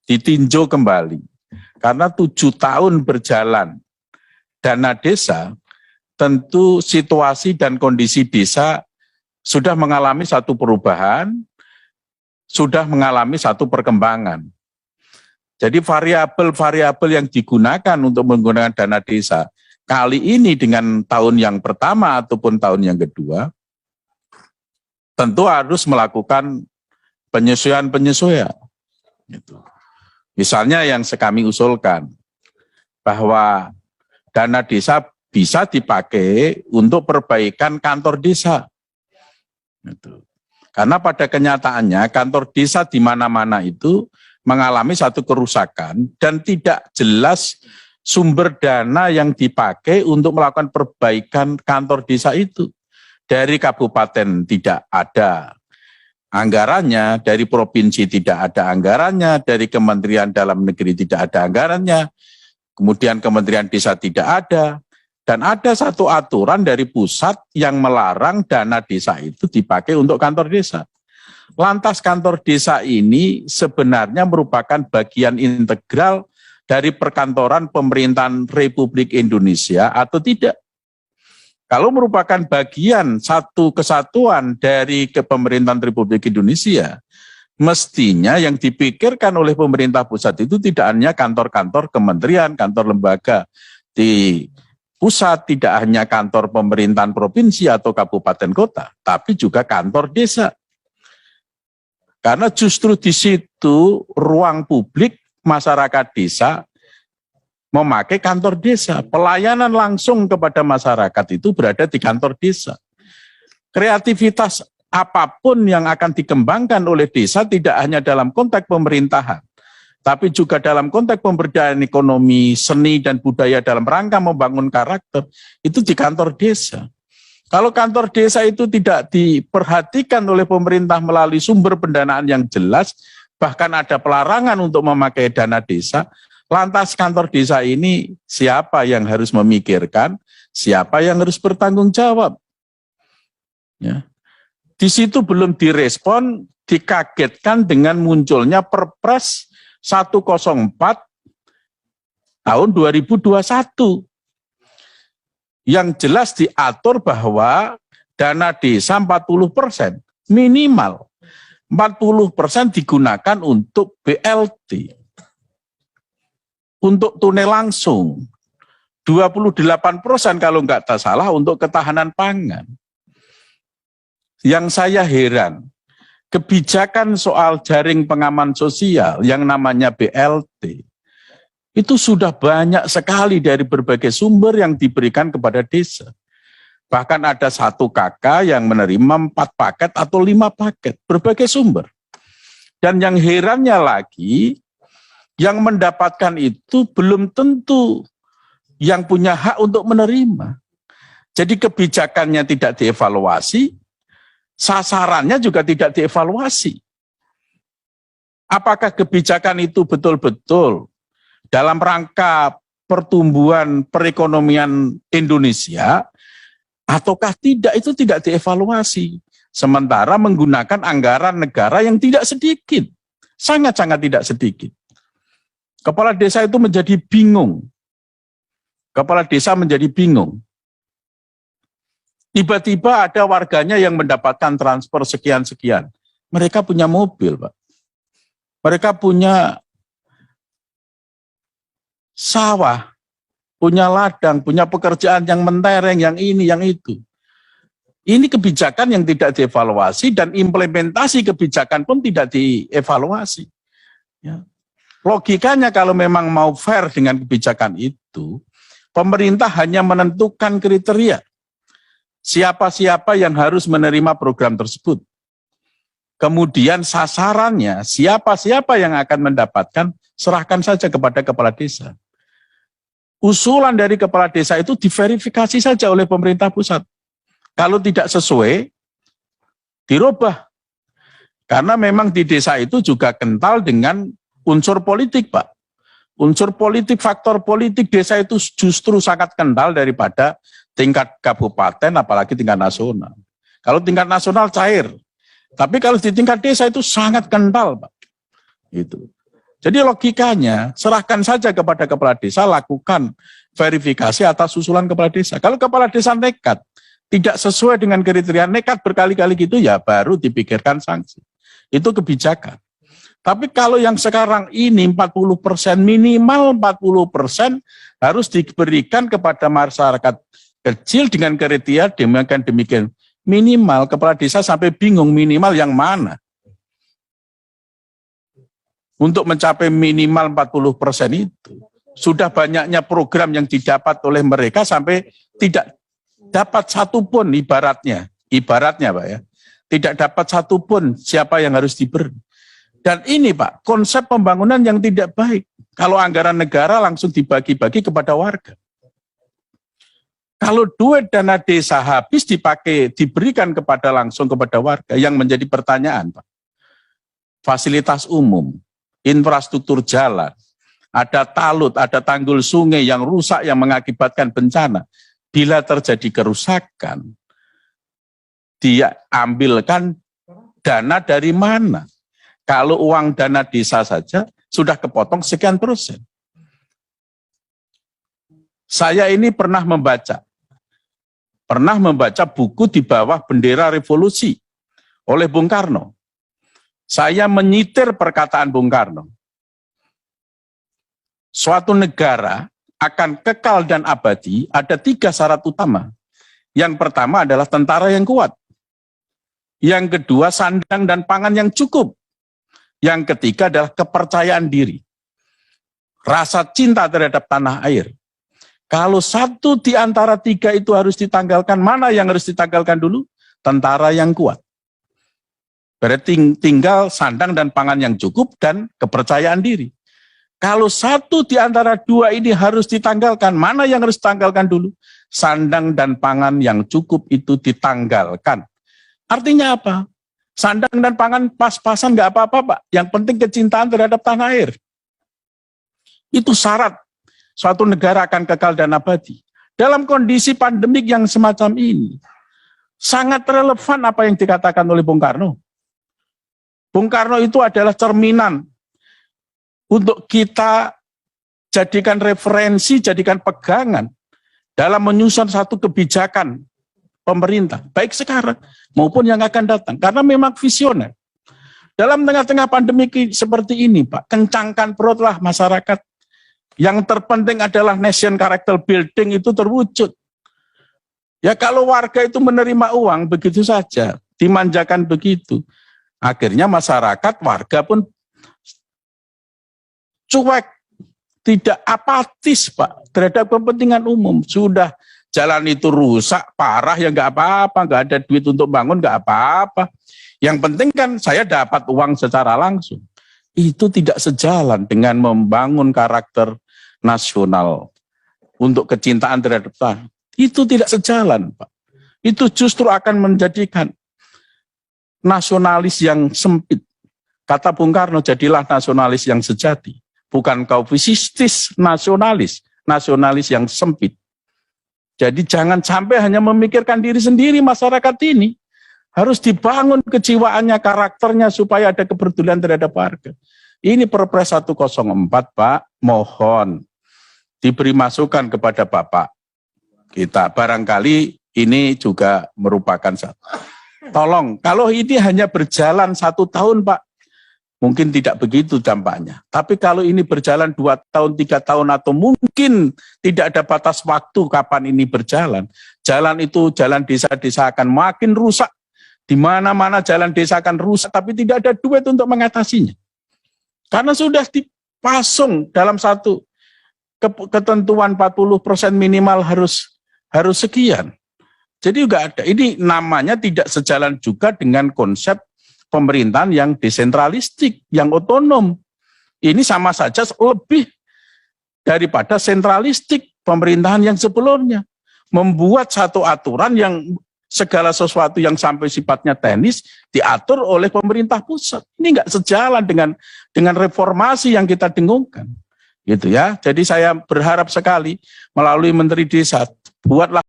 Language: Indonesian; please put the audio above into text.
ditinjau kembali. Karena 7 tahun berjalan dana desa, tentu situasi dan kondisi desa sudah mengalami satu perubahan, sudah mengalami satu perkembangan. Jadi variabel-variabel yang digunakan untuk menggunakan dana desa kali ini dengan tahun yang pertama ataupun tahun yang kedua, tentu harus melakukan penyesuaian-penyesuaian. Gitu. Misalnya yang kami usulkan, bahwa dana desa bisa dipakai untuk perbaikan kantor desa. Gitu. Karena pada kenyataannya kantor desa di mana-mana itu mengalami satu kerusakan dan tidak jelas sumber dana yang dipakai untuk melakukan perbaikan kantor desa itu. Dari kabupaten tidak ada anggarannya, dari provinsi tidak ada anggarannya, dari Kementerian Dalam Negeri tidak ada anggarannya, kemudian Kementerian Desa tidak ada, dan ada satu aturan dari pusat yang melarang dana desa itu dipakai untuk kantor desa. Lantas kantor desa ini sebenarnya merupakan bagian integral dari perkantoran pemerintahan Republik Indonesia atau tidak? Kalau merupakan bagian satu kesatuan dari kepemerintahan Republik Indonesia, mestinya yang dipikirkan oleh pemerintah pusat itu tidak hanya kantor-kantor kementerian, kantor lembaga di pusat, tidak hanya kantor pemerintahan provinsi atau kabupaten kota, tapi juga kantor desa. Karena justru di situ ruang publik masyarakat desa memakai kantor desa. Pelayanan langsung kepada masyarakat itu berada di kantor desa. Kreativitas apapun yang akan dikembangkan oleh desa tidak hanya dalam konteks pemerintahan, tapi juga dalam konteks pemberdayaan ekonomi, seni, dan budaya dalam rangka membangun karakter, itu di kantor desa. Kalau kantor desa itu tidak diperhatikan oleh pemerintah melalui sumber pendanaan yang jelas, bahkan ada pelarangan untuk memakai dana desa, lantas kantor desa ini siapa yang harus memikirkan, siapa yang harus bertanggung jawab? Ya. Di situ belum direspon, dikagetkan dengan munculnya Perpres 104 tahun 2021. Yang jelas diatur bahwa dana desa 40% minimal 40% digunakan untuk BLT. Untuk tunai langsung, 28% kalau nggak salah untuk ketahanan pangan. Yang saya heran, kebijakan soal jaring pengaman sosial yang namanya BLT, itu sudah banyak sekali dari berbagai sumber yang diberikan kepada desa. Bahkan ada satu kakak yang menerima 4 paket atau 5 paket, berbagai sumber. Dan yang herannya lagi, yang mendapatkan itu belum tentu yang punya hak untuk menerima. Jadi kebijakannya tidak dievaluasi, sasarannya juga tidak dievaluasi. Apakah kebijakan itu betul-betul dalam rangka pertumbuhan perekonomian Indonesia, ataukah tidak, itu tidak dievaluasi. Sementara menggunakan anggaran negara yang tidak sedikit, sangat-sangat tidak sedikit. Kepala desa itu menjadi bingung. Kepala desa menjadi bingung. Tiba-tiba ada warganya yang mendapatkan transfer sekian-sekian. Mereka punya mobil, Pak. Mereka punya sawah, punya ladang, punya pekerjaan yang mentereng, yang ini, yang itu. Ini kebijakan yang tidak dievaluasi dan implementasi kebijakan pun tidak dievaluasi. Ya. Logikanya kalau memang mau fair dengan kebijakan itu, pemerintah hanya menentukan kriteria. Siapa-siapa yang harus menerima program tersebut. Kemudian sasarannya, siapa-siapa yang akan mendapatkan, serahkan saja kepada kepala desa. Usulan dari kepala desa itu diverifikasi saja oleh pemerintah pusat. Kalau tidak sesuai, dirubah. Karena memang di desa itu juga kental dengan unsur politik, Pak. Unsur politik, faktor politik desa itu justru sangat kental daripada tingkat kabupaten, apalagi tingkat nasional. Kalau tingkat nasional cair, tapi kalau di tingkat desa itu sangat kental, Pak. Gitu. Jadi logikanya, serahkan saja kepada kepala desa, lakukan verifikasi atas usulan kepala desa. Kalau kepala desa nekat, tidak sesuai dengan kriteria, nekat berkali-kali gitu, ya baru dipikirkan sanksi. Itu kebijakan. Tapi kalau yang sekarang ini 40%, minimal 40% harus diberikan kepada masyarakat kecil dengan kriteria demikian. Minimal kepala desa sampai bingung minimal yang mana. Untuk mencapai minimal 40% itu, sudah banyaknya program yang didapat oleh mereka sampai tidak dapat satupun ibaratnya Pak ya, tidak dapat satupun siapa yang harus diberi. Dan ini Pak, konsep pembangunan yang tidak baik. Kalau anggaran negara langsung dibagi-bagi kepada warga. Kalau duit dana desa habis diberikan langsung kepada warga, yang menjadi pertanyaan Pak, fasilitas umum, infrastruktur jalan, ada talut, ada tanggul sungai yang rusak yang mengakibatkan bencana. Bila terjadi kerusakan, dia ambilkan dana dari mana? Kalau uang dana desa saja sudah kepotong sekian persen. Saya ini pernah membaca buku di bawah bendera revolusi oleh Bung Karno. Saya menyitir perkataan Bung Karno. Suatu negara akan kekal dan abadi ada 3 syarat utama. Yang pertama adalah tentara yang kuat. Yang kedua sandang dan pangan yang cukup. Yang ketiga adalah kepercayaan diri. Rasa cinta terhadap tanah air. Kalau satu di antara 3 itu harus ditanggalkan, mana yang harus ditanggalkan dulu? Tentara yang kuat. Berarti tinggal sandang dan pangan yang cukup dan kepercayaan diri. Kalau satu di antara 2 ini harus ditanggalkan, mana yang harus ditanggalkan dulu? Sandang dan pangan yang cukup itu ditanggalkan. Artinya apa? Sandang dan pangan pas-pasan nggak apa-apa Pak. Yang penting kecintaan terhadap tanah air. Itu syarat suatu negara akan kekal dan abadi. Dalam kondisi pandemik yang semacam ini, sangat relevan apa yang dikatakan oleh Bung Karno. Bung Karno itu adalah cerminan untuk kita jadikan referensi, jadikan pegangan dalam menyusun satu kebijakan pemerintah, baik sekarang maupun yang akan datang, karena memang visioner. Dalam tengah-tengah pandemi seperti ini, Pak, kencangkan perutlah masyarakat. Yang terpenting adalah nation character building itu terwujud. Ya kalau warga itu menerima uang begitu saja, dimanjakan begitu, akhirnya masyarakat, warga pun cuek, tidak apatis Pak terhadap kepentingan umum. Sudah jalan itu rusak, parah ya nggak apa-apa, nggak ada duit untuk bangun nggak apa-apa. Yang penting kan saya dapat uang secara langsung. Itu tidak sejalan dengan membangun karakter nasional untuk kecintaan terhadap tanah. Itu tidak sejalan Pak. Itu justru akan menjadikan nasionalis yang sempit. Kata Bung Karno, jadilah nasionalis yang sejati. Bukan kaufisistis nasionalis, nasionalis yang sempit. Jadi jangan sampai hanya memikirkan diri sendiri masyarakat ini. Harus dibangun kejiwaannya, karakternya supaya ada kepedulian terhadap warga. Ini Perpres 104 Pak, mohon diberi masukan kepada Bapak kita. Barangkali ini juga merupakan satu. Tolong, kalau ini hanya berjalan 1 tahun Pak, mungkin tidak begitu dampaknya. Tapi kalau ini berjalan 2 tahun, 3 tahun, atau mungkin tidak ada batas waktu kapan ini berjalan, jalan itu, jalan desa-desa akan makin rusak. Di mana-mana jalan desa akan rusak, tapi tidak ada duit untuk mengatasinya. Karena sudah dipasung dalam satu ketentuan 40% minimal harus sekian. Jadi juga ada. Ini namanya tidak sejalan juga dengan konsep pemerintahan yang desentralistik, yang otonom. Ini sama saja lebih daripada sentralistik pemerintahan yang sebelumnya. Membuat satu aturan yang segala sesuatu yang sampai sifatnya teknis diatur oleh pemerintah pusat. Ini nggak sejalan dengan reformasi yang kita dengungkan. Gitu ya. Jadi saya berharap sekali melalui Menteri Desa, buatlah